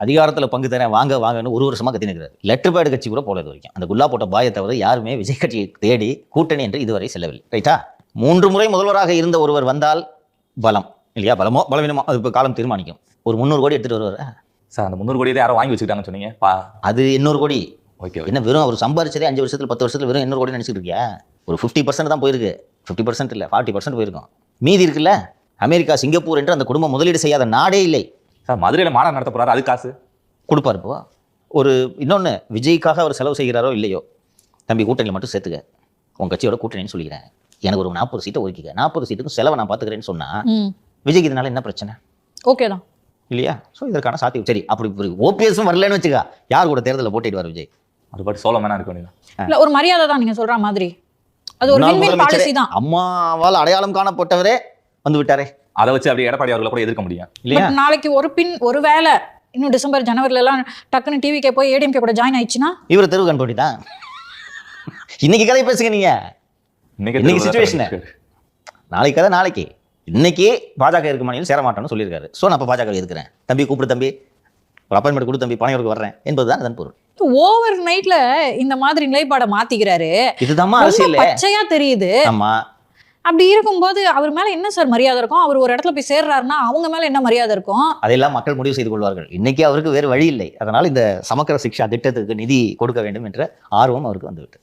அதிகாரத்தில் பங்கு தரேன் வாங்கன்னு ஒரு வருஷமா கத்தினுக்கிறார். லெட்டர் பேட் கட்சி கூட போல இது வரைக்கும். அந்த குல்லா போட்ட பாயை தவிர யாருமே விஜய் கட்சியை தேடி கூட்டணி என்று இதுவரை செல்லவில்லை. ரைட்டா? 3 முறை முதல்வராக இருந்த ஒருவர் வந்தால் பலம் இல்லையா? பலமோ பலவீனமோ அது இப்போ காலம் தீர்மானிக்கும். ஒரு 300 கோடி எடுத்துட்டு வருவார் சார். அந்த 300 கோடி யாரோ வாங்கி வச்சுக்கிட்டாங்கன்னு சொன்னீங்க. அது 800 கோடி. ஓகே. என்ன வெறும் அவர் சம்பாரிச்சதே 5 வருஷத்துல 10 வருஷத்துல வெறும் 800 கோடி நினைச்சிட்டு இருக்கியா? ஒரு 50% தான் போயிருக்கு. 50% இல்லை 40% போயிருக்கும். மீதி இருக்குல்ல, அமெரிக்கா, சிங்கப்பூர் என்று அந்த குடும்பம் முதலீடு செய்யாத நாடே இல்லை. சார் மதுரையில் மாநாடு நடத்த போறாரு, அது காசு கொடுப்பார். இப்போ ஒரு இன்னொன்று, விஜய்க்காக அவர் செலவு செய்கிறாரோ இல்லையோ, தம்பி கூட்டணியில் மட்டும் சேர்த்துக்க, உன் கட்சியோட கூட்டணின்னு சொல்லிக்கிறேன், எனக்கு ஒரு 40 சீட்டை ஒதுக்கிக்க, 40 சீட்டுக்கும் செலவை நான் பார்த்துக்கிறேன்னு சொன்னால் விஜய்க்கு இதனால என்ன பிரச்சனை? ஓகே தான் இல்லையா? ஸோ இதற்கான சாத்தியம் சரி. அப்படி ஓபிஎஸும் வரலன்னு வச்சுக்கா, யார் கூட தேர்தலில் போட்டிடுவார் விஜய்? அது பாட்டு சோழமேனா இருக்க வேண்டியதான். இல்லை, ஒரு மரியாதை தான் நீங்கள் சொல்கிற மாதிரி. அது ஒரு வின்-வின் பாலிசி தான். அம்மாவால் அடையாளம் காணப்பட்டவரே வந்து விட்டாரே, அதை வச்சு அப்படி எடப்பாடி அவர்களை கூட எதிர்க்க முடியும் இல்லையா? நாளைக்கு ஒரு வேலை இன்னும் டிசம்பர் ஜனவரில எல்லாம் டக்குன்னு டிவிக்கே போய் ஏடிஎம்கே கூட ஜாயின் ஆயிடுச்சுன்னா இவர் தெருவு கண் போட்டி தான். இன்னைக்கு கதை பேசுங்க நீங்க, இன்னைக்கு சிச்சுவேஷன். நாளைக்கு கதை நாளைக்கு. இன்னைக்கு பாஜக இருக்க மாநிலம் சேர மாட்டேன்னு சொல்லியிருக்காரு. ஸோ நான் இப்போ பாஜக எதுக்குறேன், தம்பி கூப்பிடு, தம்பி ஒரு அப்பாயின்மெண்ட் கொடு, தம்பி பனையூருக்கு வர்றேன் என்பதுதான் அதன் பொருள். ஓவர் நைட்ல இந்த மாதிரி நிலைப்பாடை மாத்திக்கிறாரு. இதுதான் அரசியல் பச்சையா தெரியுது. ஆமா. அப்படி இருக்கும்போது அவர் மேல என்ன சார் மரியாதை இருக்கும்? அவர் ஒரு இடத்துல போய் சேர்றாருன்னா அவங்க மேல என்ன மரியாதை இருக்கும்? அதையெல்லாம் மக்கள் முடிவு செய்து கொள்வார்கள். இன்னைக்கு அவருக்கு வேறு வழி இல்லை. அதனால இந்த சமக்கர சிக்ஷா திட்டத்துக்கு நிதி கொடுக்க வேண்டும் என்ற ஆர்வம் அவருக்கு வந்துவிட்டு